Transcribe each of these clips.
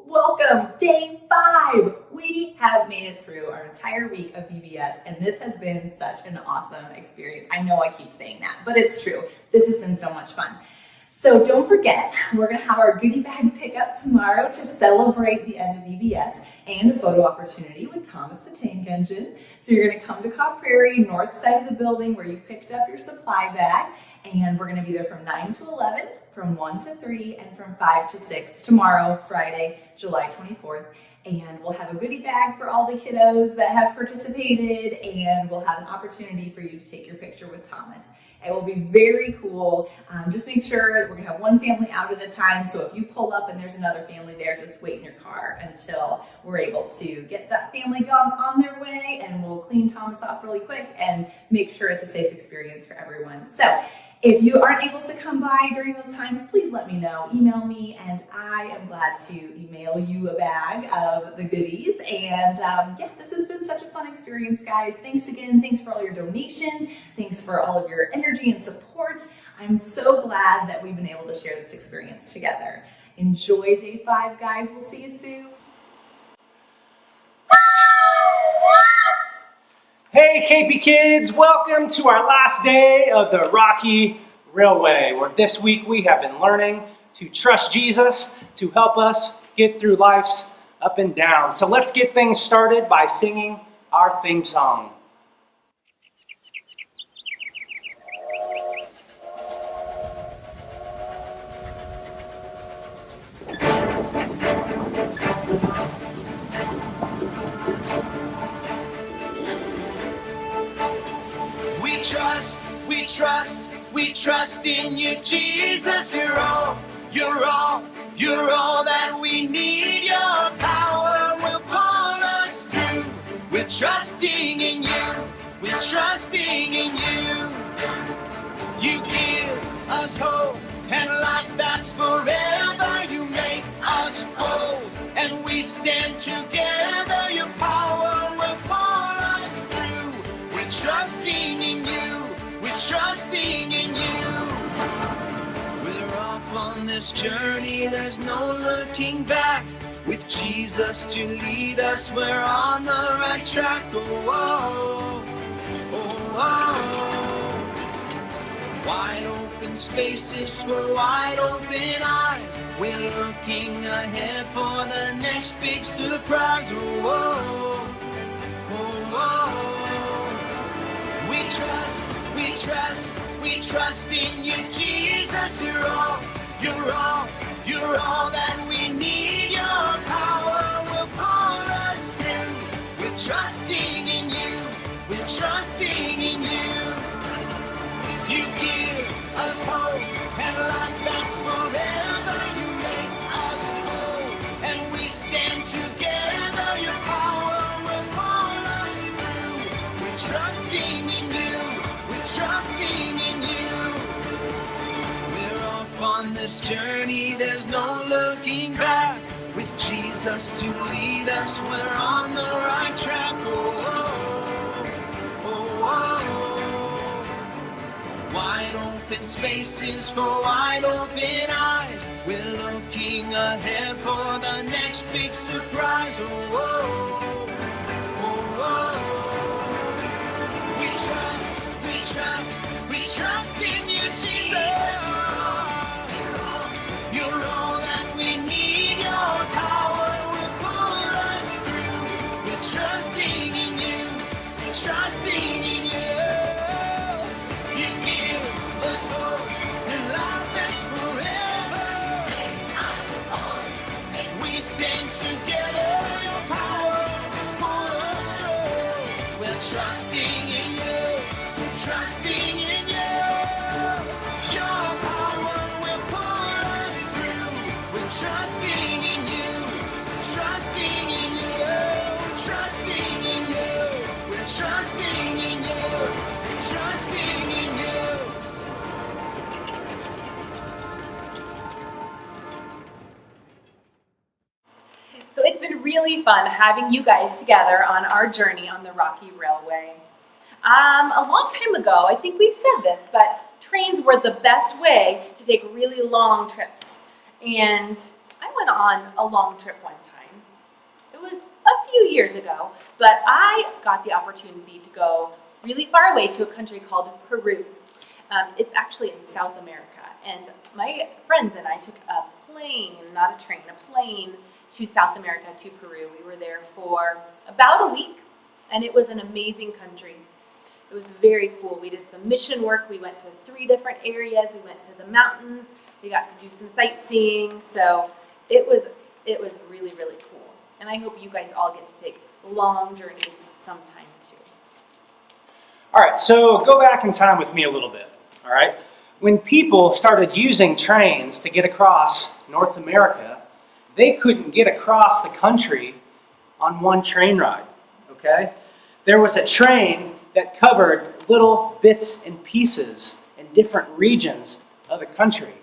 Welcome, day 5. We have made it through our entire week of VBS, and this has been such an awesome experience. I know I keep saying that, but it's true. This has been so much fun. So don't forget, we're going to have our goodie bag pickup tomorrow to celebrate the end of VBS and a photo opportunity with Thomas the Tank Engine. So you're going to come to Cobb Prairie, north side of the building where you picked up your supply bag, and we're going to be there from 9 to 11, from 1 to 3, and from 5 to 6 tomorrow, Friday, July 24th. And we'll have a goodie bag for all the kiddos that have participated, and we'll have an opportunity for you to take your picture with Thomas. It will be very cool. Just make sure that we're gonna have one family out at a time. So if you pull up and there's another family there, just wait in your car until we're able to get that family on their way, and we'll clean Thomas off really quick and make sure it's a safe experience for everyone. So if you aren't able to come by during those times, please let me know. Email me, and I am glad to email you a bag of the goodies. And yeah, this has been such a fun experience, guys. Thanks again. Thanks for all your donations. Thanks for all of your energy and support. I'm so glad that we've been able to share this experience together. Enjoy day 5, guys. We'll see you soon. Hey KP Kids, welcome to our last day of the Rocky Railway, where this week we have been learning to trust Jesus to help us get through life's up and down. So let's get things started by singing our theme song. We trust in you, Jesus. You're all that we need. Your power will pull us through. We're trusting in you. We're trusting in you. You give us hope and life that's forever. You make us bold and we stand together. Your power will pull us through. We're trusting in you. We're trusting in you. We're off on this journey, there's no looking back. With Jesus to lead us, we're on the right track. Oh, oh, oh. Wide open spaces for wide open eyes. We're looking ahead for the next big surprise. Oh, oh, oh. We trust in you, Jesus. You're all that we need. Your power will pull us through. We're trusting in you. We're trusting in you. You give us hope and life that's forever. You make us whole and we stand together. Your power will pull us through. We're trusting in you. Trusting in you. We're off on this journey, there's no looking back. With Jesus to lead us, we're on the right track. Oh, oh, oh. Wide open spaces for wide open eyes. We're looking ahead for the next big surprise. Oh, oh, oh. We trust in you, Jesus. You're all that we need. Your power will pull us through. We're trusting in you. We're trusting in you. You give us hope and life that's forever. Make us on and we stand together. Your power will pull us through. We're trusting in you. Trusting in you, your power will pull us through. We're trusting in you, trusting in you, trusting in you. We're trusting in you, trusting in you. So it's been really fun having you guys together on our journey on the Rocky Railway. A long time ago, I think we've said this, but trains were the best way to take really long trips. And I went on a long trip one time. It was a few years ago, but I got the opportunity to go really far away to a country called Peru. It's actually in South America, and my friends and I took a plane, not a train, a plane to South America, to Peru. We were there for about a week, and it was an amazing country. It was very cool. We did some mission work. We went to 3 different areas. We went to the mountains. We got to do some sightseeing. So it was really, really cool. And I hope you guys all get to take long journeys sometime too. All right, so go back in time with me a little bit, all right? When people started using trains to get across North America, they couldn't get across the country on one train ride, okay? There was a train that covered little bits and pieces in different regions of the country.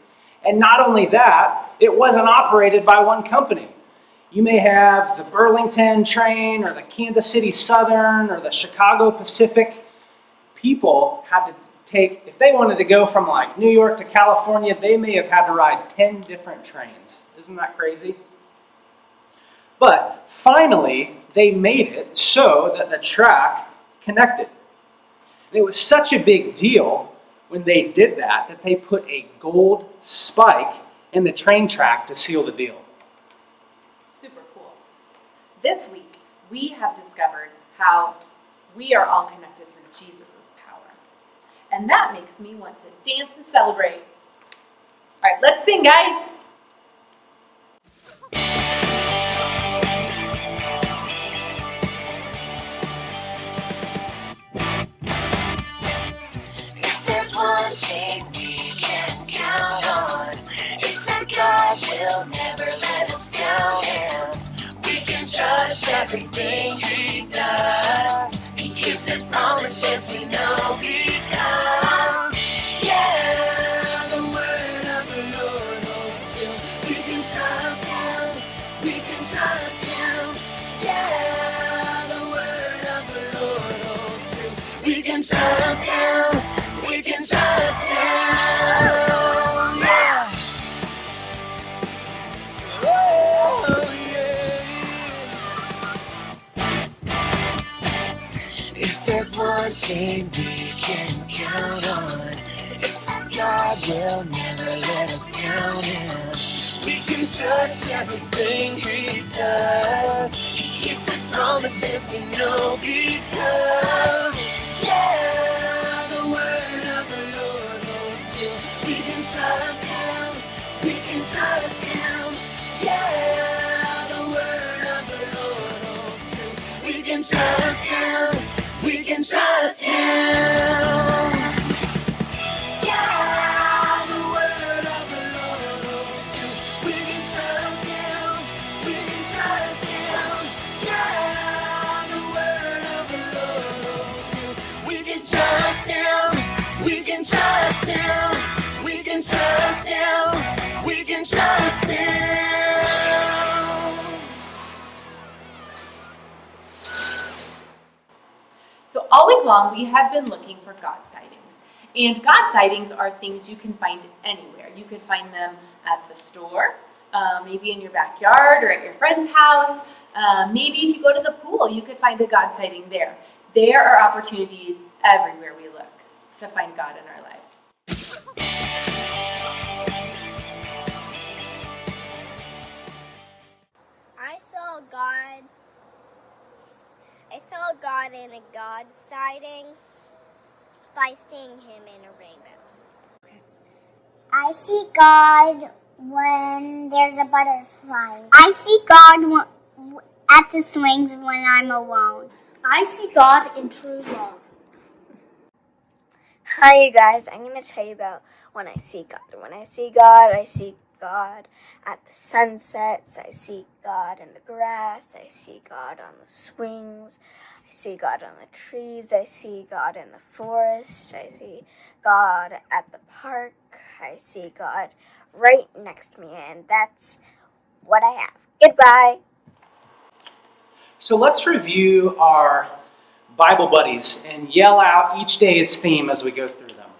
And not only that, it wasn't operated by one company. You may have the Burlington train or the Kansas City Southern or the Chicago Pacific. People had to take, if they wanted to go from like New York to California, they may have had to ride 10 different trains. Isn't that crazy? But finally, they made it so that the track connected. And it was such a big deal when they did that they put a gold spike in the train track to seal the deal. Super cool. This week, we have discovered how we are all connected through Jesus' power. And that makes me want to dance and celebrate. All right, let's sing, guys. If there's one thing we can count on, it's that God will never let us down, and we can trust everything He does. He keeps His promises, we know, because, yeah, the word of the Lord holds true. We can trust Him, we can trust Him, yeah, the word of the Lord holds true. We can trust Him, we can trust Him, yeah. Oh, yeah. If there's one thing we can count on, it's that God will never let us down, and we can trust everything He does. He keeps His promises, we know, because, yeah, the word of the Lord holds true. We can trust Him, we can trust Him, yeah, the word of the Lord holds true. We can trust Him, we can trust Him. Yeah, the word of the Lord holds true. We can trust Him, we can trust Him. Yeah, the word of the Lord holds true. We can trust Him, we can trust Him, we can trust Him, we can trust Him. So all week long, we have been looking for God sightings. And God sightings are things you can find anywhere. You can find them at the store, maybe in your backyard or at your friend's house. Maybe if you go to the pool, you could find a God sighting there. There are opportunities everywhere we look to find God in our lives. I saw God in a God sighting by seeing Him in a rainbow. I see God when there's a butterfly. I see God at the swings when I'm alone. I see God in true love. Hi, you guys. I'm going to tell you about when I see God. When I see God at the sunsets. I see God in the grass. I see God on the swings. I see God on the trees. I see God in the forest. I see God at the park. I see God right next to me, and that's what I have. Goodbye. So let's review our Bible buddies and yell out each day's theme as we go through them,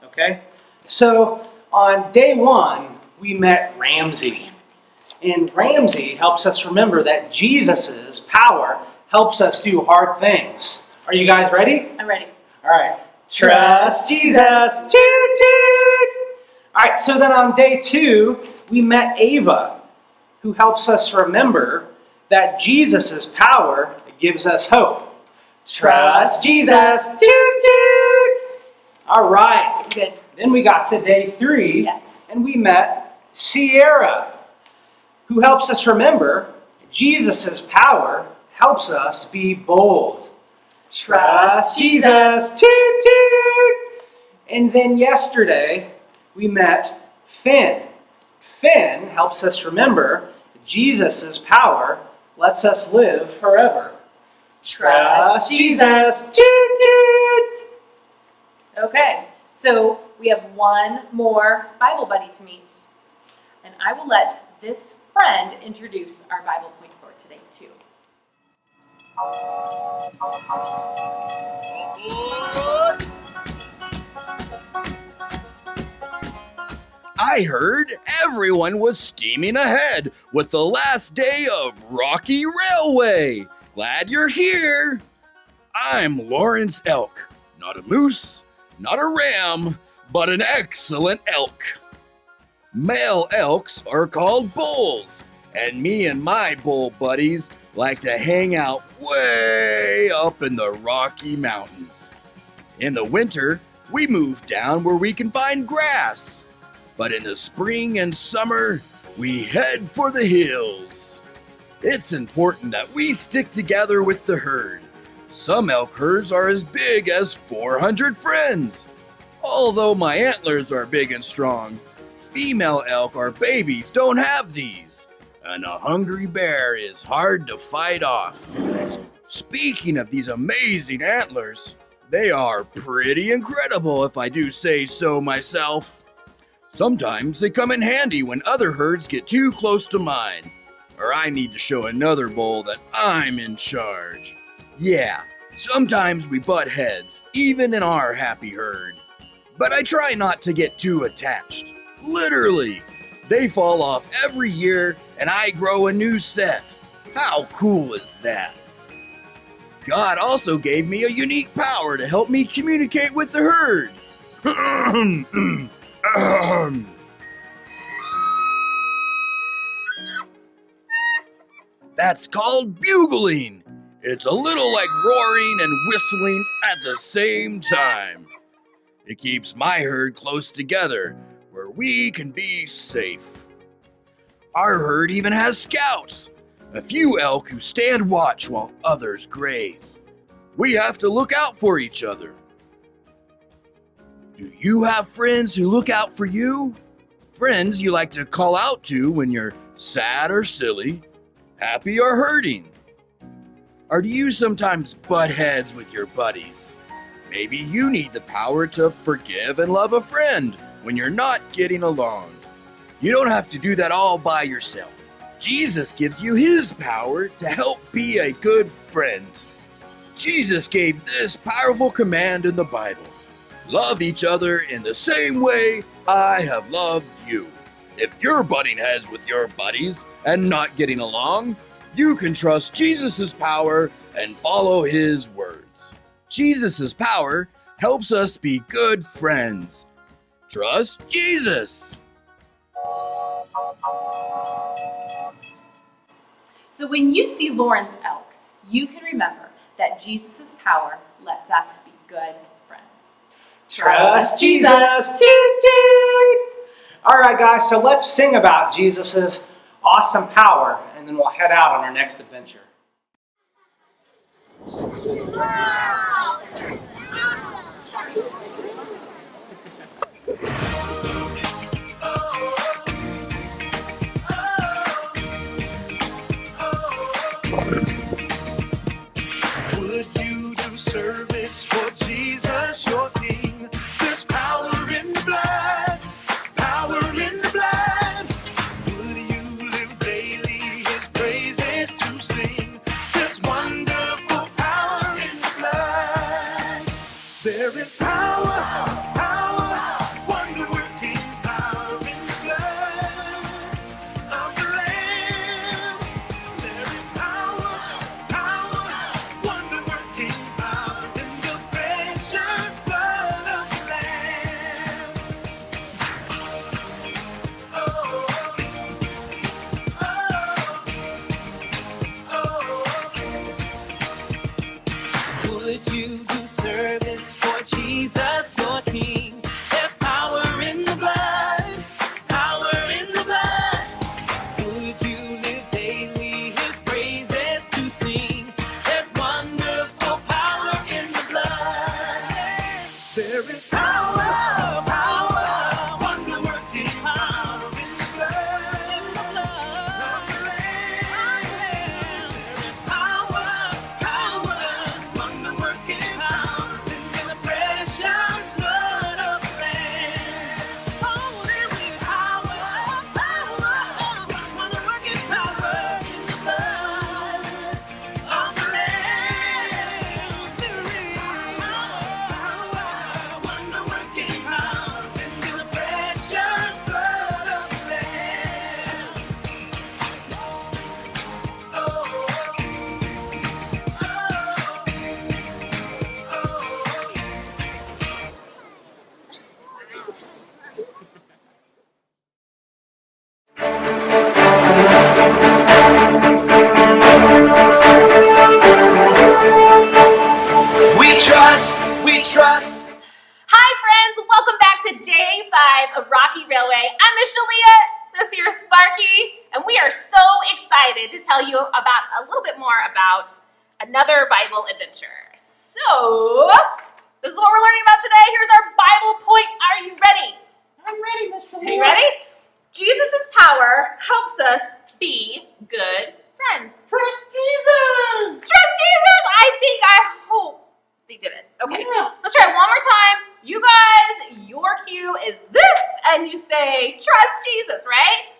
okay? So on day 1, we met Ramsey. And Ramsey helps us remember that Jesus' power helps us do hard things. Are you guys ready? I'm ready. All right. Trust Jesus. Toot toot. All right, so then on day 2, we met Ava, who helps us remember that Jesus' power gives us hope. Trust Jesus. Toot toot. All right. Good. Then we got to day 3, Yes. and we met Sierra, who helps us remember Jesus' power helps us be bold. Trust Jesus. Toot toot. And then yesterday, we met Finn. Finn helps us remember Jesus' power lets us live forever. Trust Jesus. Toot toot. Okay, so we have one more Bible buddy to meet. And I will let this friend introduce our Bible point for today, too. I heard everyone was steaming ahead with the last day of Rocky Railway. Glad you're here. I'm Lawrence Elk. Not a moose, not a ram, but an excellent elk. Male elks are called bulls, and me and my bull buddies like to hang out way up in the Rocky Mountains. In the winter, we move down where we can find grass. But in the spring and summer, we head for the hills. It's important that we stick together with the herd. Some elk herds are as big as 400 friends. Although my antlers are big and strong, female elk or babies don't have these. And a hungry bear is hard to fight off. Speaking of these amazing antlers, they are pretty incredible if I do say so myself. Sometimes they come in handy when other herds get too close to mine, or I need to show another bull that I'm in charge. Yeah, sometimes we butt heads, even in our happy herd. But I try not to get too attached. Literally, they fall off every year and I grow a new set. How cool is that? God also gave me a unique power to help me communicate with the herd. That's called bugling. It's a little like roaring and whistling at the same time. It keeps my herd close together where we can be safe. Our herd even has scouts, a few elk who stand watch while others graze. We have to look out for each other. Do you have friends who look out for you? Friends you like to call out to when you're sad or silly, happy or hurting? Or do you sometimes butt heads with your buddies? Maybe you need the power to forgive and love a friend when you're not getting along. You don't have to do that all by yourself. Jesus gives you his power to help be a good friend. Jesus gave this powerful command in the Bible. Love each other in the same way I have loved you. If you're butting heads with your buddies and not getting along, you can trust Jesus' power and follow his words. Jesus' power helps us be good friends. Trust Jesus. So when you see Lawrence Elk, you can remember that Jesus' power lets us be good friends. Trust Jesus. Toot toot. All right, guys, so let's sing about Jesus' awesome power, and then we'll head out on our next adventure. Would you do service for Jesus, your King? There's power in the blood, power in the blood. Would you live daily his praises to sing? There's wonderful power in the blood. There is power, power, wonder Rocky Railway. I'm Miss Shalia, this here's Sparky, and we are so excited to tell you about a little bit more about another Bible adventure. So, this is what we're learning about today. Here's our Bible point. Are you ready? I'm ready, Miss Shalia. Are you ready? Jesus' power helps us be good friends. Trust Jesus! Trust Jesus! I hope they did it. Okay, Yeah. let's try it one more time. You guys, your cue is this, and you say, trust Jesus, right?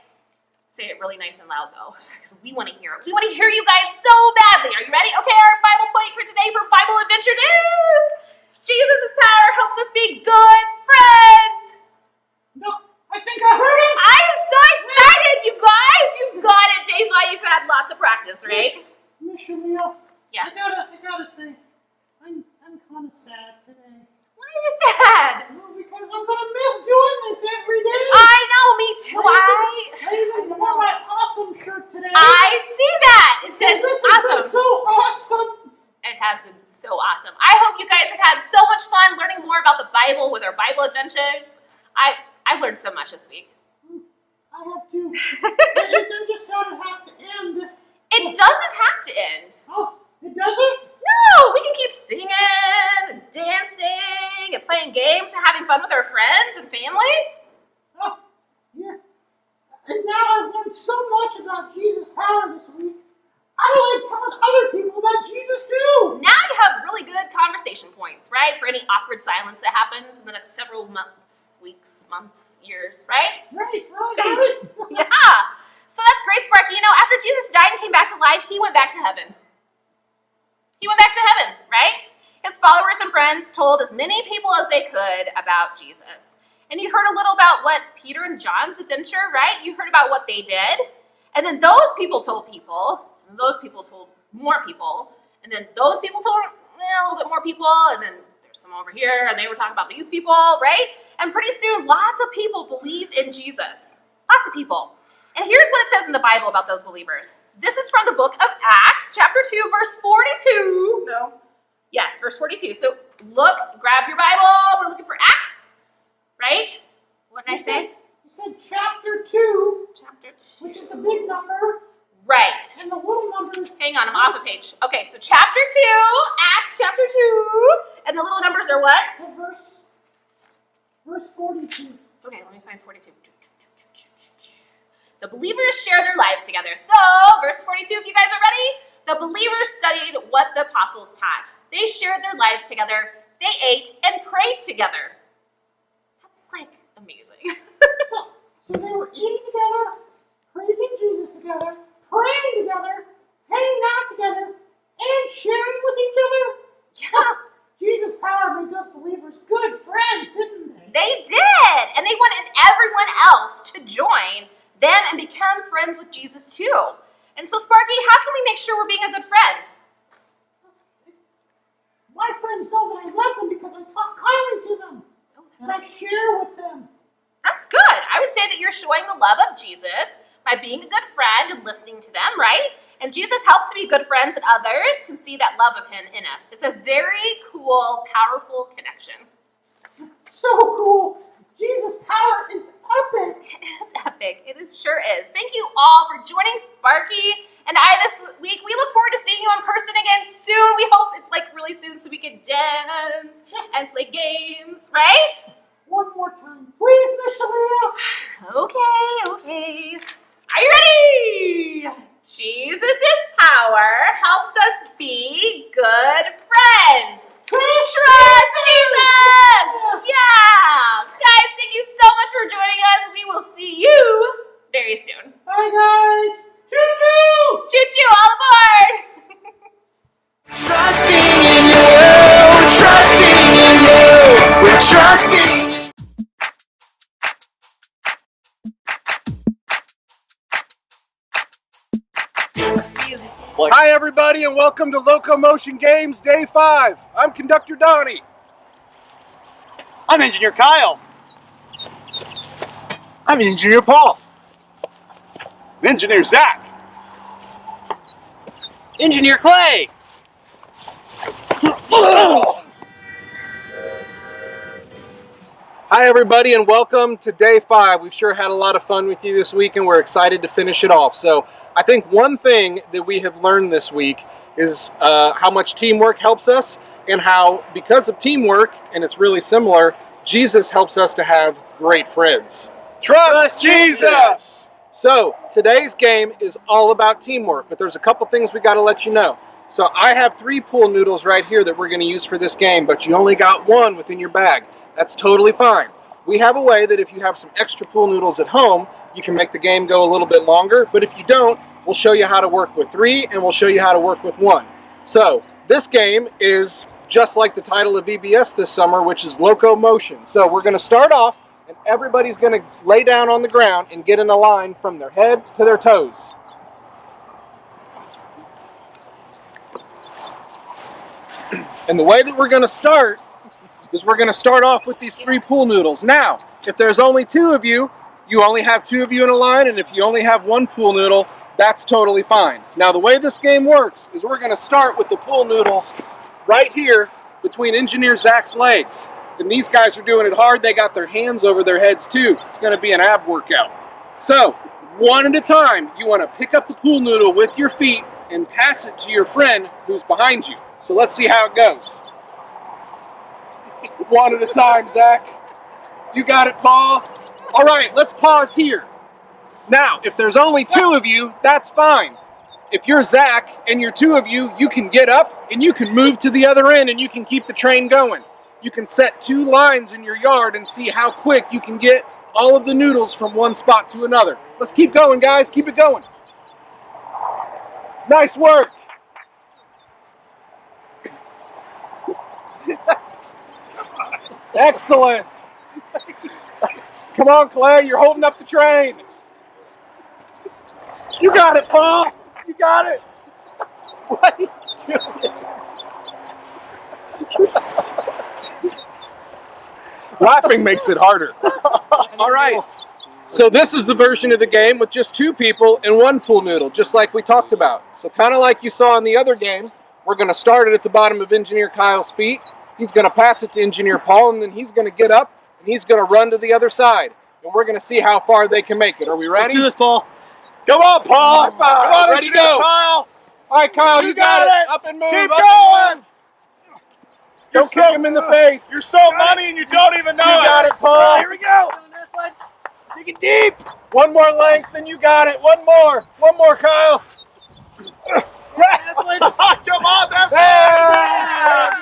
Say it really nice and loud, though, because we want to hear it. We want to hear you guys so badly. Are you ready? Okay, our Bible point for today for Bible Adventures is Jesus' power helps us be good friends. No, I think I heard it. I am so excited, you guys. You got it, Dave. You've had lots of practice, right? Miss Shalia, Yeah. I gotta say, I'm kind of sad today. Why are you sad? Well, because I'm gonna miss doing this every day. I know, me too. I even wore my awesome shirt today. I see that. It says This has been awesome. so awesome. It has been so awesome. I hope you guys have had so much fun learning more about the Bible with our Bible adventures. I've learned so much this week. I have to. It just how it has to end. It doesn't have to end. Oh, it doesn't? No, we can keep singing, and dancing, and playing games, and having fun with our friends and family. Oh, yeah. And now I've learned so much about Jesus' power this week. I like telling other people about Jesus too. Now you have really good conversation points, right? For any awkward silence that happens in the next several months, weeks, months, years, right? Right. Yeah. So that's great, Sparky. You know, after Jesus died and came back to life, he went back to heaven. He went back to heaven, right? His followers and friends told as many people as they could about Jesus. And you heard a little about what Peter and John's adventure, right? You heard about what they did. And then those people told people, and those people told more people, and then those people told a little bit more people, and then there's some over here, and they were talking about these people, right? And pretty soon, lots of people believed in Jesus. Lots of people. And here's what it says in the Bible about those believers. This is from the book of Acts, chapter 2, verse 42. No. Yes, verse 42. So look, grab your Bible. We're looking for Acts, right? What did I say? You said chapter 2, Chapter 2. which is the big number, Right. and the little numbers. Hang on, I'm off a page. Okay, so chapter 2, Acts chapter 2. And the little numbers are what? Verse 42. Okay, let me find 42. The believers share their lives together. So, verse 42, if you guys are ready, the believers studied what the apostles taught. They shared their lives together. They ate and prayed together. That's like amazing. So they were eating together, praising Jesus together, praying together, hanging out together, and sharing with each other. Yeah, Jesus' power made those believers good friends, didn't they? they did. And they wanted everyone else to join them and become friends with Jesus too. And so, Sparky, how can we make sure we're being a good friend? My friends know that I love them because I talk kindly to them, and I share with them. That's good. I would say that you're showing the love of Jesus by being a good friend and listening to them, right? And Jesus helps to be good friends, and others can see that love of him in us. It's a very cool, powerful connection. So cool. Jesus' power is epic. It is epic. It sure is. Thank you all for joining Sparky and I this week. We look forward to seeing you in person again soon. We hope it's like really soon so we can dance and play games, right? One more time, please, Miss Shalia. Okay. Are you ready? Jesus' power helps us be good friends. Trust Jesus! Yeah! Guys, thank you so much for joining us. We will see you very soon. Bye, guys. Choo-choo! Choo-choo, all aboard! Trusting in you, trusting in you, we're trusting. Hi, everybody, and welcome to Locomotion Games Day 5. I'm Conductor Donnie. I'm Engineer Kyle. I'm Engineer Paul. Engineer Zach. Engineer Clay. Hi, everybody, and welcome to day 5. We've sure had a lot of fun with you this week, and we're excited to finish it off. So I think one thing that we have learned this week is how much teamwork helps us, and how, because of teamwork, and it's really similar, Jesus helps us to have great friends. Trust Jesus! So today's game is all about teamwork, but there's a couple things we got to let you know. So I have 3 pool noodles right here that we're going to use for this game, but you only got 1 within your bag. That's totally fine. We have a way that if you have some extra pool noodles at home, you can make the game go a little bit longer, but if you don't, we'll show you how to work with 3 and we'll show you how to work with 1. So this game is just like the title of VBS this summer, which is Locomotion. So we're going to start off, and everybody's going to lay down on the ground and get in a line from their head to their toes. And the way that we're going to start is we're going to start off with these 3 pool noodles. Now, if there's only 2 of you, you only have 2 of you in a line, and if you only have 1 pool noodle, that's totally fine. Now, the way this game works is we're going to start with the pool noodles right here between Engineer Zach's legs. And these guys are doing it hard. They got their hands over their heads too. It's going to be an ab workout. So, one at a time, you want to pick up the pool noodle with your feet and pass it to your friend who's behind you. So let's see how it goes. One at a time, Zach. You got it, Paul. All right, let's pause here. Now, if there's only 2 of you, that's fine. If you're Zach and you're 2 of you, you can get up and you can move to the other end and you can keep the train going. You can set 2 lines in your yard and see how quick you can get all of the noodles from one spot to another. Let's keep going, guys. Keep it going. Nice work. Excellent. Come on, Clay. You're holding up the train. You got it, Paul. You got it. What are you doing? Laughing makes it harder. All right. So this is the version of the game with just 2 people and 1 pool noodle, just like we talked about. So kind of like you saw in the other game, we're going to start it at the bottom of Engineer Kyle's feet. He's going to pass it to Engineer Paul, and then he's going to get up, and he's going to run to the other side. And we're going to see how far they can make it. Are we ready? Let's do this, Paul. Come on, Paul. Come on, ready, Engineer go. Kyle. All right, Kyle, you got it. Up and move. Keep up going. and move. Don't kick him in the face. You're so money and you don't even know You got it, Paul. Here we go. Dig it deep. 1 more length, and you got it. 1 more. 1 more, Kyle. Come on, that's Good job.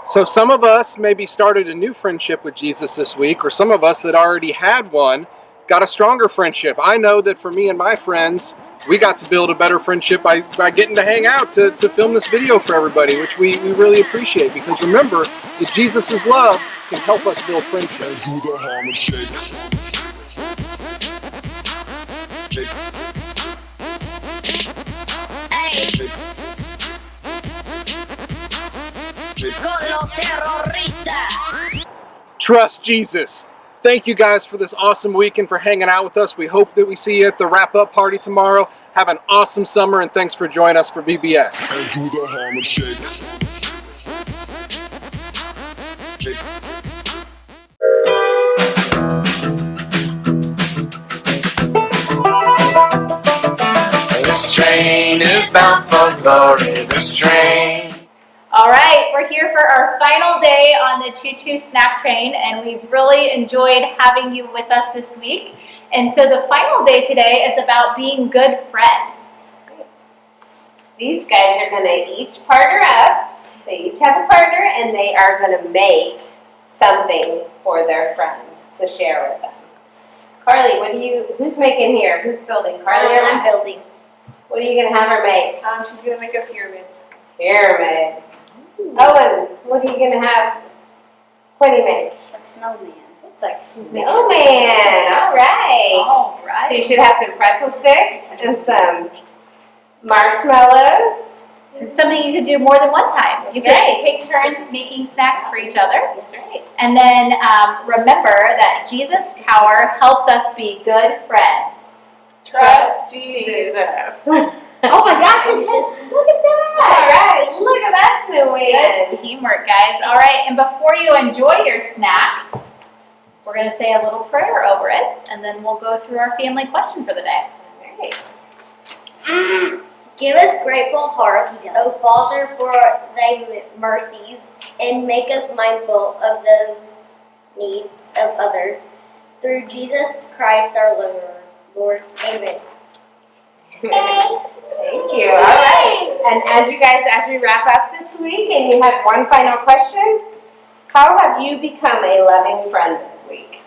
So some of us maybe started a new friendship with Jesus this week, or some of us that already had one got a stronger friendship. I know that for me and my friends, we got to build a better friendship by getting to hang out to film this video for everybody, which we really appreciate, because remember that Jesus' love can help us build friendship. Do the Harlem Shake. Trust Jesus. Thank you guys for this awesome week and for hanging out with us. We hope that we see you at the wrap-up party tomorrow. Have an awesome summer, and thanks for joining us for VBS. And do the Harlem Shake. This train is bound for glory, this train. All right, we're here for our final day on the Choo Choo Snack Train, and we've really enjoyed having you with us this week. And so the final day today is about being good friends. These guys are going to each partner up. They each have a partner, and they are going to make something for their friend to share with them. Carly, who's making here? Who's building? Carly or I'm Matt? building. What are you going to have her make? She's going to make a pyramid. Pyramid. Owen, what are you going to have Quinny make? A snowman. It's like she's making Oh, man. All right. All right. So you should have some pretzel sticks and some marshmallows. It's something you could do more than one time. You That's could right. take turns making snacks for each other. That's right. And then remember that Jesus' power helps us be good friends. Trust Jesus. Oh my gosh, look at that! All right, look at that to win. Good teamwork, guys. All right, and before you enjoy your snack, we're going to say a little prayer over it, and then we'll go through our family question for the day. All right. Give us grateful hearts, O Father, for thy mercies, and make us mindful of those needs of others. Through Jesus Christ our Lord. Amen. Thank you. All right. And as we wrap up this week, and you have one final question, how have you become a loving friend this week?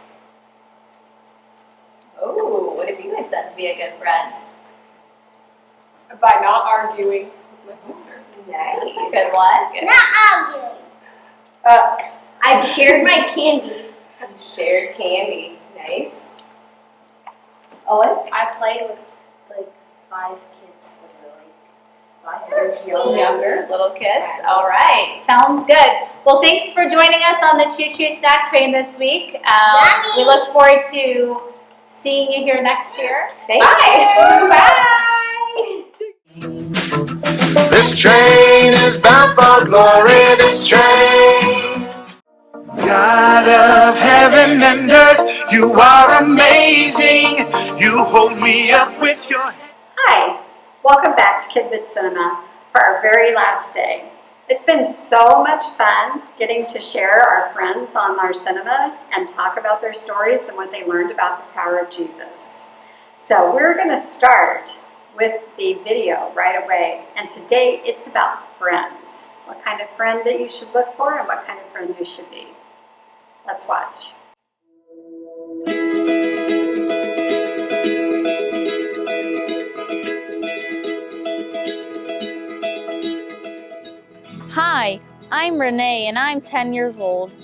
Oh, what have you guys done to be a good friend? By not arguing with my sister. Nice. That's a good one. Not arguing. I've shared my candy. Shared candy. Nice. Owen? I played with like 5 kids that are like 5 years Younger, little kids. All right, sounds good. Well, thanks for joining us on the Choo Choo Snack Train this week. We look forward to seeing you here next year. Thank Bye. you. Bye. This train is bound for glory, this train. God of heaven and earth, you are amazing. You hold me up with your... Hi, welcome back to Kidbit Cinema for our very last day. It's been so much fun getting to share our friends on our cinema and talk about their stories and what they learned about the power of Jesus. So we're going to start with the video right away. And today it's about friends. What kind of friend that you should look for and what kind of friend you should be. Let's watch. Hi, I'm Renee and I'm 10 years old.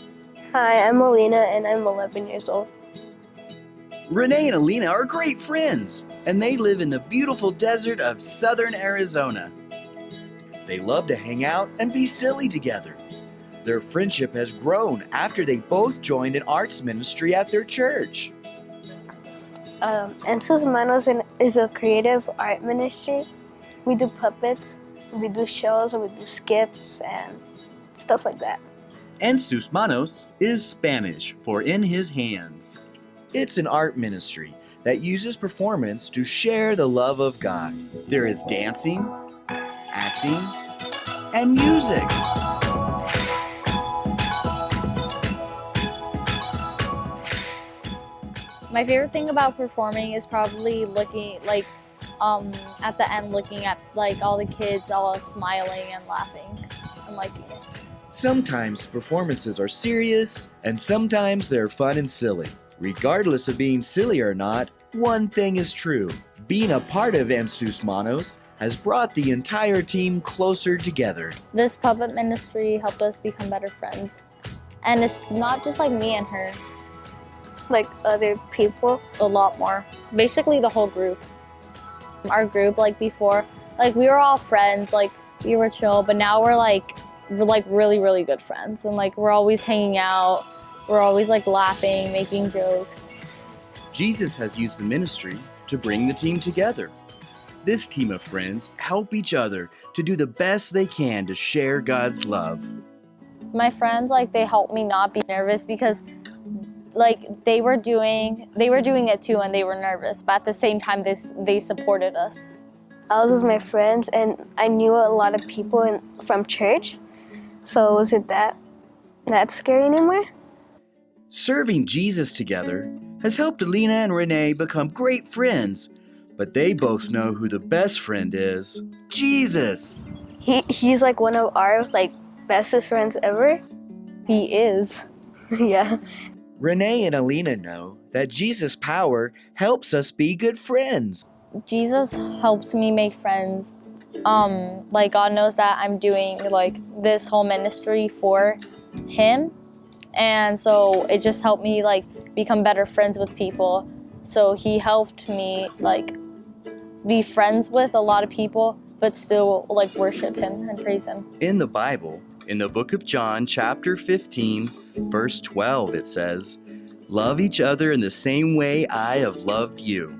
Hi, I'm Alina and I'm 11 years old. Renee and Alina are great friends, and they live in the beautiful desert of southern Arizona. They love to hang out and be silly together. Their friendship has grown after they both joined an arts ministry at their church. En Sus Manos is a creative art ministry. We do puppets, we do shows, we do skits and stuff like that. En Sus Manos is Spanish for in his hands. It's an art ministry that uses performance to share the love of God. There is dancing, acting, and music. My favorite thing about performing is probably looking at the end, looking at like all the kids all smiling and laughing and liking it. Sometimes performances are serious, and sometimes they're fun and silly. Regardless of being silly or not, one thing is true. Being a part of En Sus Manos has brought the entire team closer together. This puppet ministry helped us become better friends. And it's not just like me and her. Like other people? A lot more. Basically the whole group. Our group, like before, like we were all friends, like we were chill, but now we're like really, really good friends. And like we're always hanging out. We're always like laughing, making jokes. Jesus has used the ministry to bring the team together. This team of friends help each other to do the best they can to share God's love. My friends, like they helped me not be nervous because like they were doing it too and they were nervous, but at the same time they supported us. I was with my friends and I knew a lot of people from church, so was it that scary anymore? Serving Jesus together has helped Alina and Renee become great friends, but they both know who the best friend is: Jesus. He's like one of our bestest friends ever. He is. Yeah. Renee and Alina know that Jesus' power helps us be good friends. Jesus helps me make friends. Like God knows that I'm doing like this whole ministry for him. And so it just helped me like become better friends with people. So he helped me like be friends with a lot of people, but still like worship him and praise him. In the Bible, in the book of John, chapter 15, verse 12, it says, "Love each other in the same way I have loved you."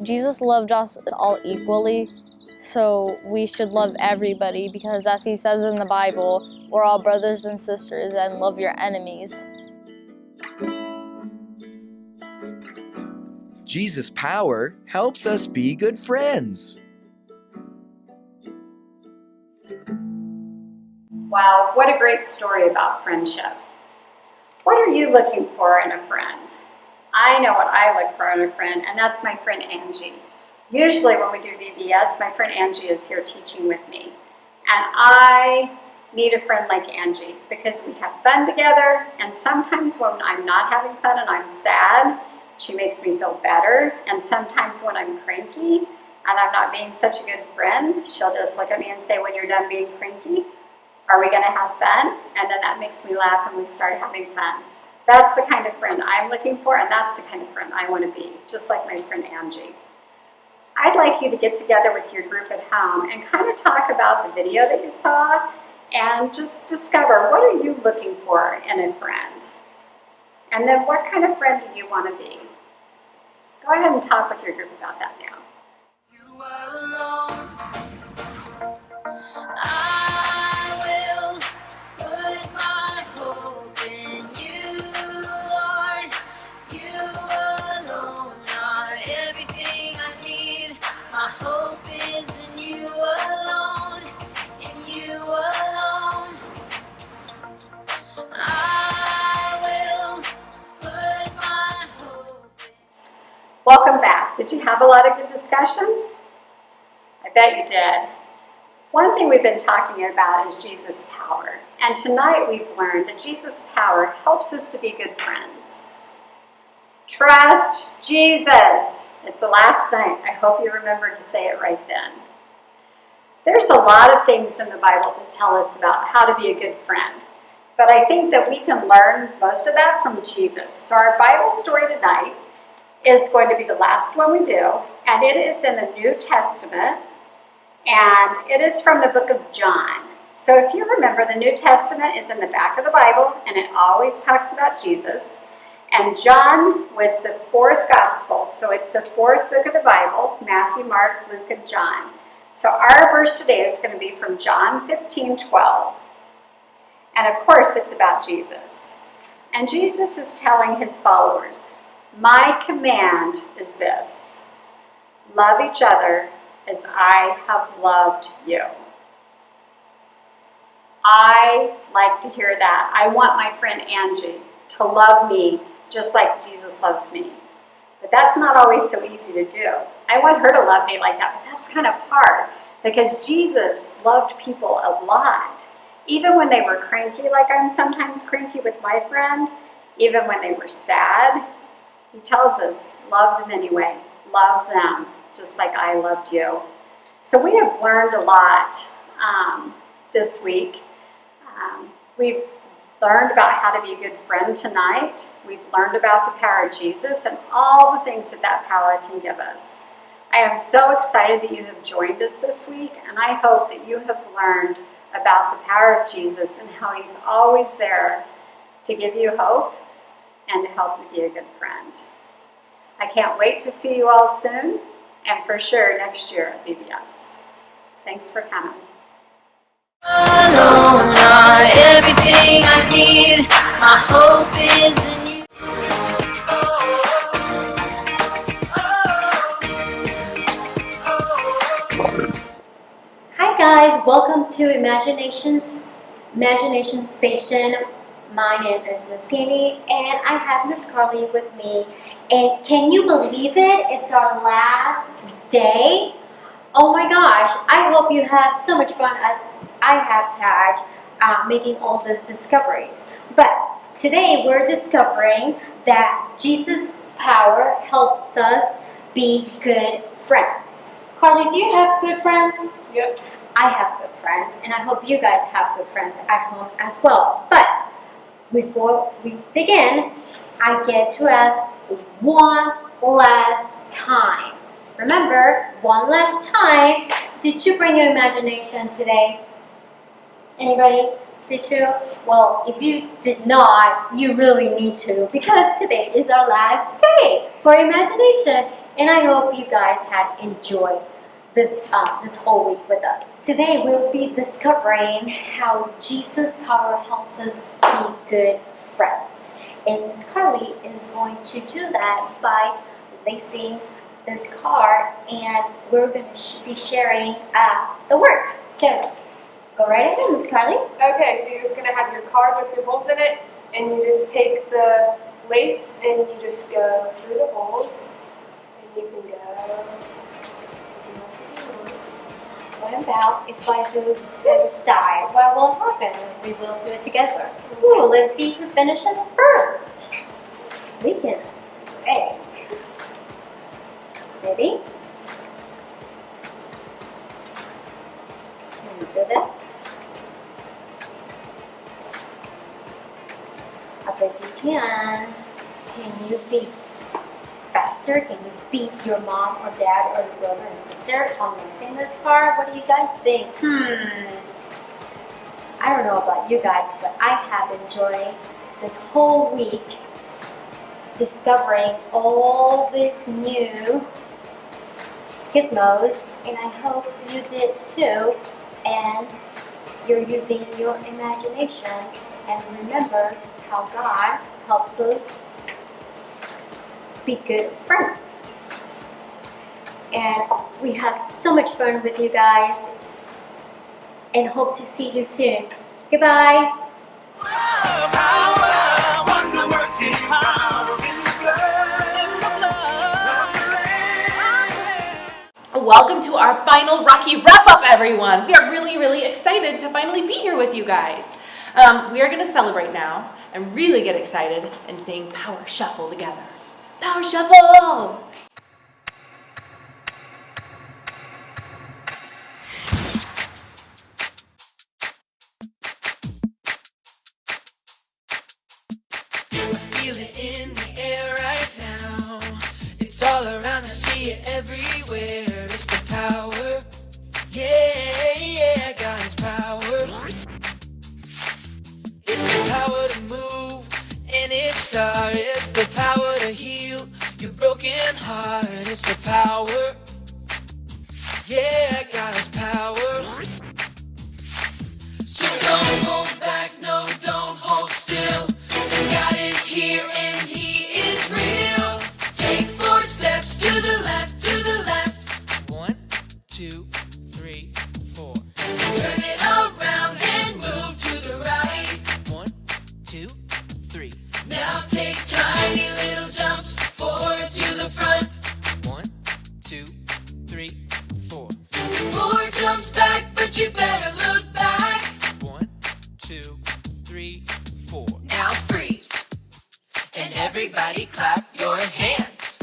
Jesus loved us all equally. So we should love everybody because, as he says in the Bible, we're all brothers and sisters, and love your enemies. Jesus' power helps us be good friends. Wow, what a great story about friendship. What are you looking for in a friend? I know what I look for in a friend, and that's my friend Angie. Usually when we do VBS, my friend Angie is here teaching with me. And I need a friend like Angie because we have fun together, and sometimes when I'm not having fun and I'm sad, she makes me feel better. And sometimes when I'm cranky and I'm not being such a good friend, she'll just look at me and say, when you're done being cranky, are we going to have fun? And then that makes me laugh and we start having fun. That's the kind of friend I'm looking for, and that's the kind of friend I want to be, just like my friend Angie. I'd like you to get together with your group at home and kind of talk about the video that you saw and just discover, what are you looking for in a friend? And then what kind of friend do you want to be? Go ahead and talk with your group about that now. You are alone. I will put my hope in you, Lord. You alone are everything I need. My hope is in you alone, in you alone. I will put my hope in. Welcome back. Did you have a lot of good discussion? I bet you did. One thing we've been talking about is Jesus' power. And tonight we've learned that Jesus' power helps us to be good friends. Trust Jesus. It's the last night. I hope you remember to say it right then. There's a lot of things in the Bible that tell us about how to be a good friend. But I think that we can learn most of that from Jesus. So our Bible story tonight is going to be the last one we do. And it is in the New Testament. And it is from the book of John. So if you remember, the New Testament is in the back of the Bible, and it always talks about Jesus. And John was the fourth gospel, so it's the fourth book of the Bible: Matthew, Mark, Luke, and John. So our verse today is going to be from John 15:12. And of course, it's about Jesus. And Jesus is telling his followers, my command is this: love each other as I have loved you. I like to hear that. I want my friend Angie to love me just like Jesus loves me. But that's not always so easy to do. I want her to love me like that, but that's kind of hard because Jesus loved people a lot. Even when they were cranky, like I'm sometimes cranky with my friend, even when they were sad, he tells us, love them anyway. Love them just like I loved you. So we have learned a lot this week. We've learned about how to be a good friend tonight. We've learned about the power of Jesus and all the things that that power can give us. I am so excited that you have joined us this week, and I hope that you have learned about the power of Jesus and how he's always there to give you hope and to help you be a good friend. I can't wait to see you all soon, and for sure next year at VBS. Thanks for coming. Alone are everything I need. My hope is in you. Hi guys, welcome to Imagination Station. My name is Miss Sandy, and I have Miss Carly with me. And can you believe it? It's our last day. Oh my gosh, I hope you have so much fun as I have had making all those discoveries. But today we're discovering that Jesus' power helps us be good friends. Carly, do you have good friends? Yep. I have good friends, and I hope you guys have good friends at home as well. But before we dig in, I get to ask one last time. Remember, one last time, did you bring your imagination today? Anybody? Did you? Well, if you did not, you really need to, because today is our last day for imagination, and I hope you guys had enjoyed this whole week with us. Today we'll be discovering how Jesus' power helps us be good friends. And Miss Carly is going to do that by lacing this card, and we're going to be sharing the work. So go right ahead, Miss Carly. Okay, so you're just going to have your card with your holes in it, and you just take the lace and you just go through the holes, and you can go. What about if I do this side? What will happen? We will do it together. Ooh, let's see who finishes first. We can. Hey. Ready? Can we do this? I bet you can. Can you be faster? Can you beat your mom or dad or your brother and sister on lacing this card? What do you guys think? I don't know about you guys, but I have enjoyed this whole week discovering all these new gizmos, and I hope you did too, and you're using your imagination, and remember how God helps us be good friends. And we have so much fun with you guys, and hope to see you soon. Goodbye. Welcome to our final Rocky wrap-up, everyone. We are really, really excited to finally be here with you guys. We are going to celebrate now and really get excited and sing Power Shuffle together. Power Shuffle! Feel it in the air right now. It's all around, I see it everywhere. It's the power. Yeah, yeah, God's power. It's the power to move any star. It's the power to heal your broken heart. It's the power. Yeah, God's power. So don't hold back, no, don't hold still. God is here and He is real. Take 4 steps to the left, to the left. 1, 2, 3, 4. Turn it around and move to the right. 1, 2, 3. Now take tiny little jumps forward to the front. 1, 2, 3, 4. 4 jumps back, but you better look back. 1, 2, 3, 4. Now freeze. And everybody clap your hands.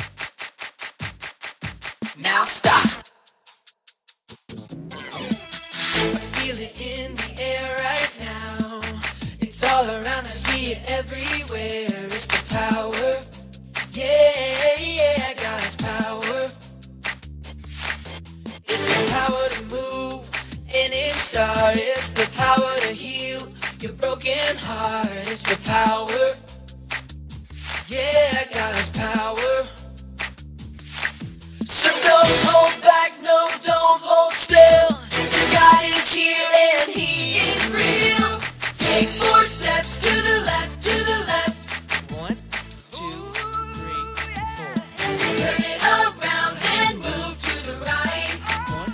Now stop. I feel it in the air right now. It's all around, I see it everywhere. It's the power. Yeah, yeah, God's power. It's the power to move any star. It's the power to heal your broken heart. It's the power. Yeah, God's power. So don't hold back, no, don't hold still. God is here and He is real. Take 4 steps to the left, to the left. 1, 2, 3, 4. Turn it around and move to the right. 1,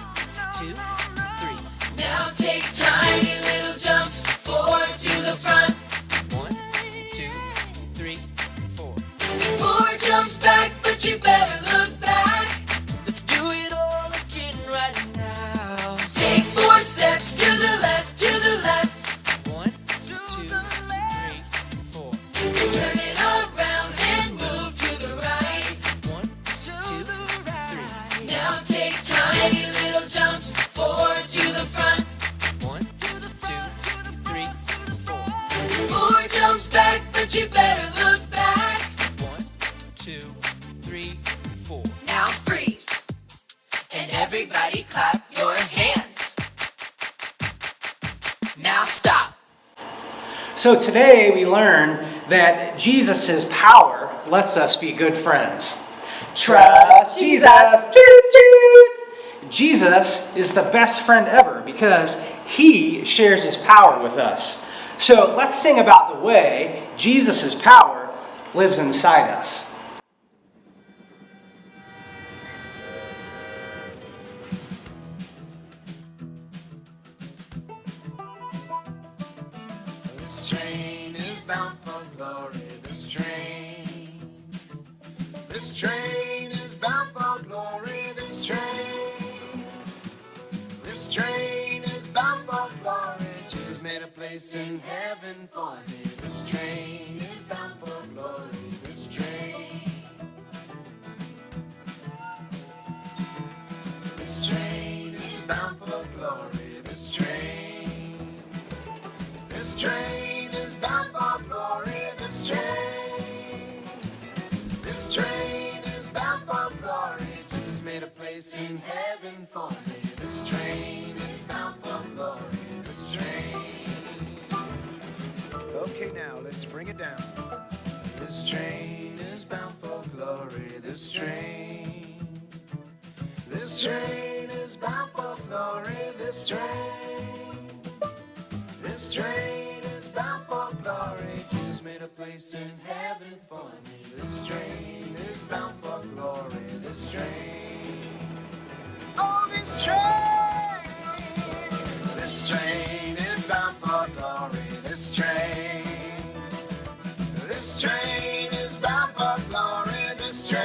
2, 3. Now take tiny little jumps forward to the front. 1, 2, 3, 4. 4 jumps back, but you better look back. Let's do it all again right now. Take 4 steps to the left, to the left. 1, 2, 3, 4. Turn it around and move to the right. 1, 2, 3. Now take tiny little jumps forward to the front. 1, 2, 3, 4. 4 jumps back, but you better look back. 1, 2, 3, 4. Now freeze. And everybody clap your hands. Now stop. So today we learn that Jesus' power lets us be good friends. Trust Jesus. Toot, toot. Jesus is the best friend ever because he shares his power with us. So let's sing about the way Jesus' power lives inside us. This train is bound for glory, this train. This train is bound for glory, this train. This train is bound for glory. Jesus made a place in heaven for me. This train is bound for glory, this train. This train is bound for glory, this train. This train is bound for glory, this train. This train is bound for glory. Jesus made a place in heaven for me. This train is bound for glory, this train. Okay, now let's bring it down. This train is bound for glory, this train. This train is bound for glory, this train. This train is bound for glory. Jesus made a place in heaven for me. This train is bound for glory. This train. Oh, this train. This train is bound for glory. This train. This train is bound for glory. This train.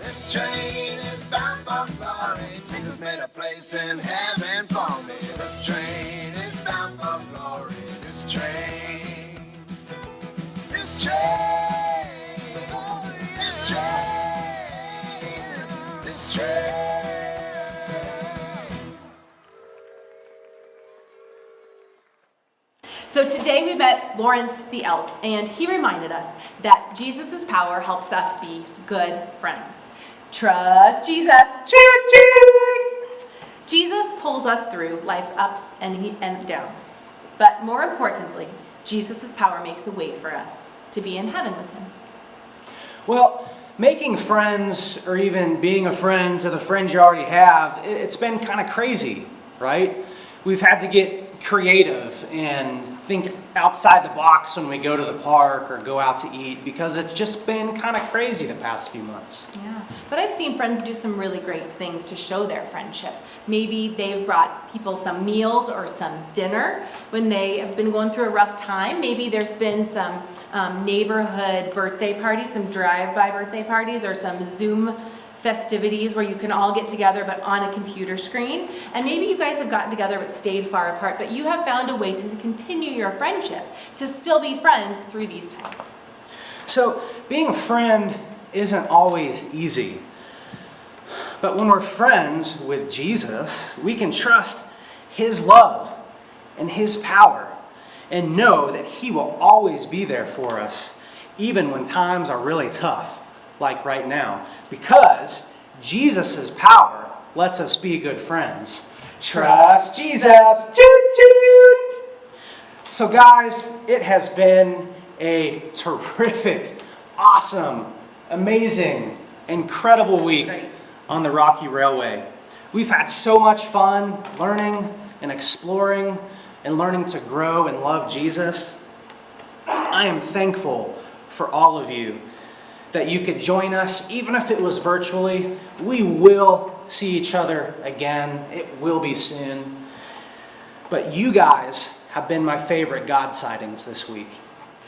This train is bound for glory. Jesus made a place in heaven for me. This train is bound for glory. This train. This train. This train. This train. So today we met Lawrence the elk, and he reminded us that Jesus' power helps us be good friends. Trust Jesus. Toot toot! Jesus pulls us through life's ups and downs. But more importantly, Jesus' power makes a way for us to be in heaven with him. Well, making friends or even being a friend to the friends you already have, it's been kind of crazy, right? We've had to get creative and think outside the box when we go to the park or go out to eat because it's just been kind of crazy the past few months. Yeah, but I've seen friends do some really great things to show their friendship. Maybe they've brought people some meals or some dinner when they have been going through a rough time. Maybe there's been some neighborhood birthday parties, some drive-by birthday parties, or some Zoom festivities where you can all get together but on a computer screen. And maybe you guys have gotten together but stayed far apart, but you have found a way to continue your friendship, to still be friends through these times. So being a friend isn't always easy. But when we're friends with Jesus, we can trust his love and his power and know that he will always be there for us, even when times are really tough, like right now, because Jesus' power lets us be good friends. Trust Jesus. Toot toot! So guys, it has been a terrific, awesome, amazing, incredible week on the Rocky Railway. We've had so much fun learning and exploring and learning to grow and love Jesus. I am thankful for all of you that you could join us, even if it was virtually. We will see each other again. It will be soon. But you guys have been my favorite God sightings this week.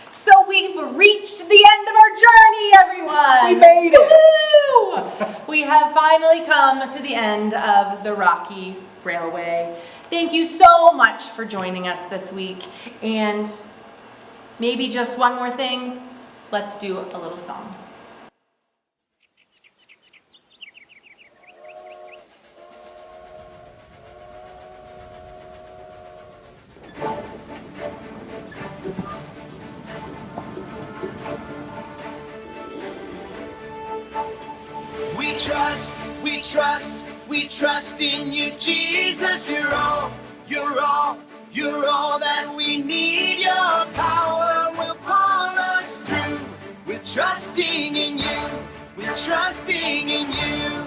So we've reached the end of our journey, everyone! We made it! Woo! We have finally come to the end of the Rocky Railway. Thank you so much for joining us this week. And maybe just one more thing, let's do a little song. We trust in you, Jesus. You're all that we need. Your power will pull us through. We're trusting in you. We're trusting in you.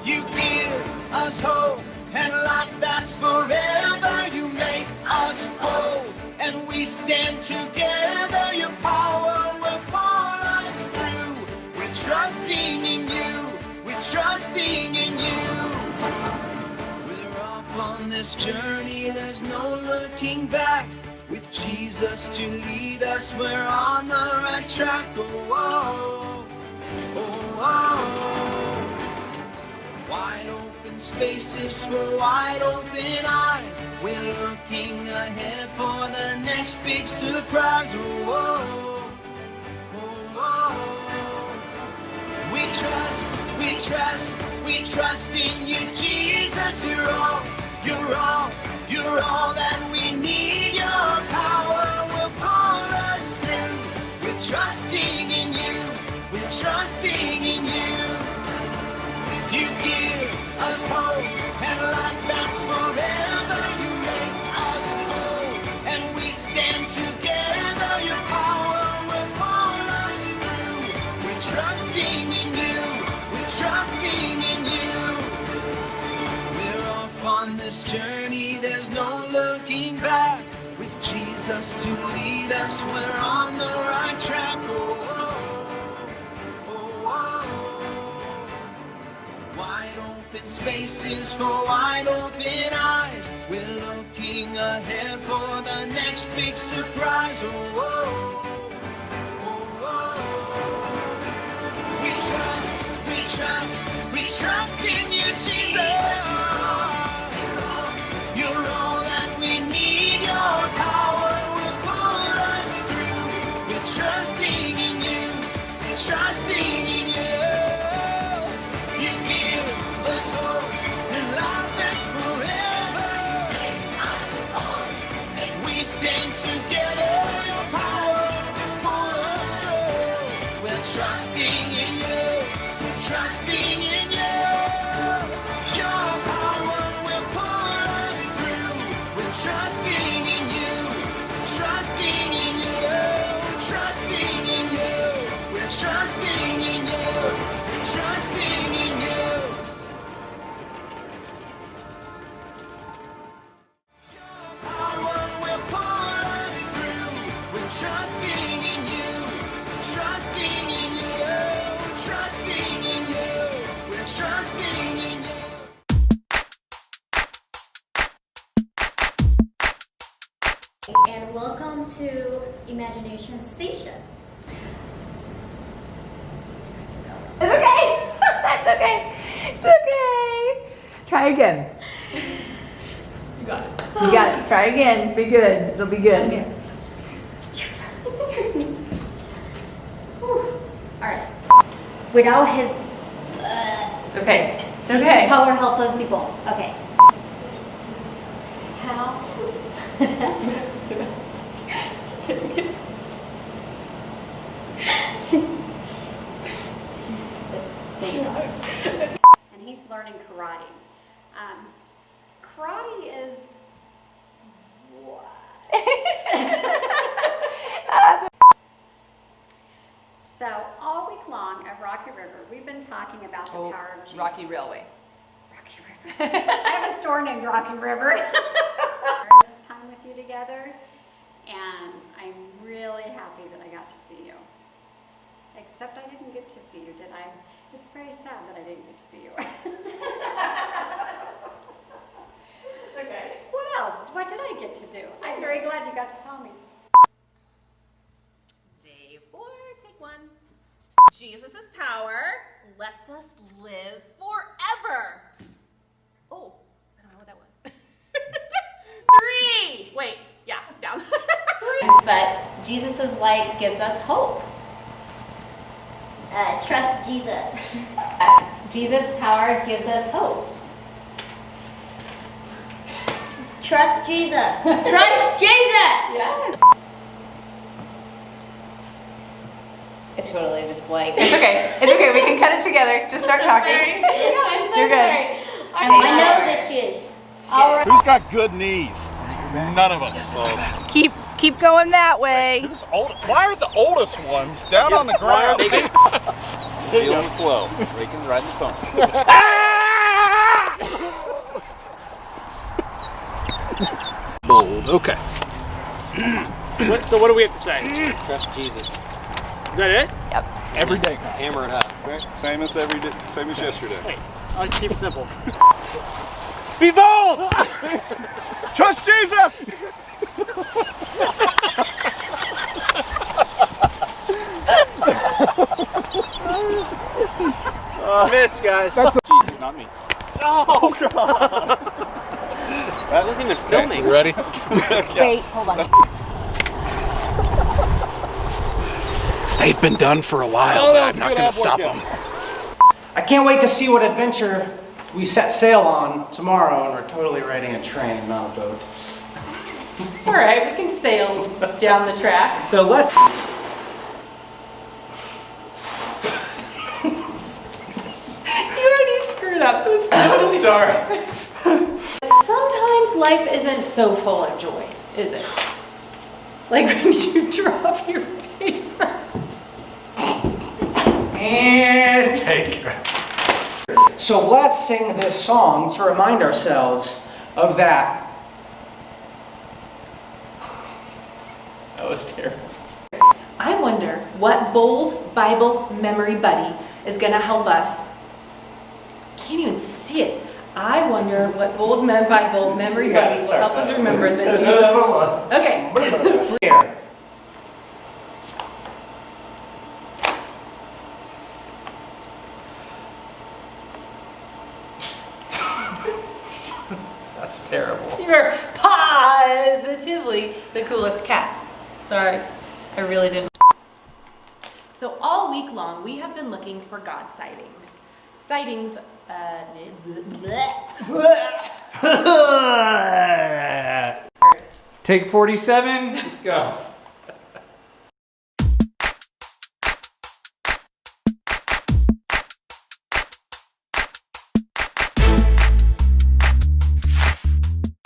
You give us hope and life that's forever. You make us bold and we stand together. Your power will pull us through. We're trusting in you. We're trusting in you. We're off on this journey. There's no looking back. With Jesus to lead us, we're on the right track. Oh, oh, oh. Wide open spaces for wide open eyes. We're looking ahead for the next big surprise. Oh, oh, oh. We trust in you, Jesus. You're all that we need. Your power will pull us through. We're trusting in you. We're trusting in you. You give us hope and life that's forever. You make us whole and we stand together. Your power will pull us through. We're trusting in you. We're trusting in you. We're off on this journey. There's no looking back. With Jesus to lead us, we're on the right track. Oh, oh, oh, oh. Wide open spaces for wide open eyes. We're looking ahead for the next big surprise. Oh, oh, oh, oh. We trust in you, Jesus. You're all that we need. Your power will pull us through. We're trusting in you. We're trusting in you. You give us hope and life that's forever. Take us on and we stand together. Your power will pull us through. We're trusting in you. We're trusting in you. Your power will pull us through. We're trusting in you. We're trusting in you. We're trusting in you. We're trusting in you. We're trusting in you. Your power will pull us through. We're trusting in you. We're trusting in you. We're trusting in you. We're trusting in you. And welcome to Imagination Station. It's okay. It's okay. It's okay. Try again. You got it. You got it. Try again. Be good. It'll be good. Okay. Alright. Without his It's okay. It's Jesus okay. power help us people. Okay. How? And he's learning karate. Karate is what? So all week long at Rocky River, we've been talking about the power of Jesus. Rocky Railway. Rocky River. I have a store named Rocky River. This time with you together, and I'm really happy that I got to see you. Except I didn't get to see you, did I? It's very sad that I didn't get to see you. It's okay. What else? What did I get to do? I'm very glad you got to tell me. Day 4, take 1. Jesus' power lets us live forever. Oh, I don't know what that was. 3. Wait, yeah, down. But Jesus' light gives us hope. Trust Jesus. Jesus' power gives us hope. Trust Jesus. Trust Jesus. Yes. It totally just blanked. It's okay. It's okay. We can cut it together. Just start talking. Sorry. I'm so You're good. sorry. My nose itches. All right. Who's got good knees? None of us. Keep going that way. Who's old? Why are the oldest ones down on the ground? Feeling the flow. Reagan's riding the phone. bold. Okay. So what do we have to say? Trust Jesus. Is that it? Yep. Every day. Hammer it up. Same as every day, same as yesterday. Hey, I'll keep it simple. Be bold! Trust Jesus! Missed, guys. Jesus, not me. Oh, God. That wasn't even filming. You ready? Wait, hold on. They've been done for a while, but I'm not going to stop them. I can't wait to see what adventure we set sail on tomorrow, and we're totally riding a train, not a boat. It's all right. We can sail down the track. So let's... You already screwed up, so it's totally Sorry. Sometimes life isn't so full of joy, is it? Like when you drop your paper. And take her. So let's sing this song to remind ourselves of that. That was terrible. I wonder what bold Bible memory buddy is going to help us. Can't even see it. I wonder what bold Bible memory buddy will help us remember that Jesus. Okay. Here. That's terrible. You're positively the coolest cat. Sorry, I really didn't. So all week long, we have been looking for God sightings. Sightings, Take 47. Go.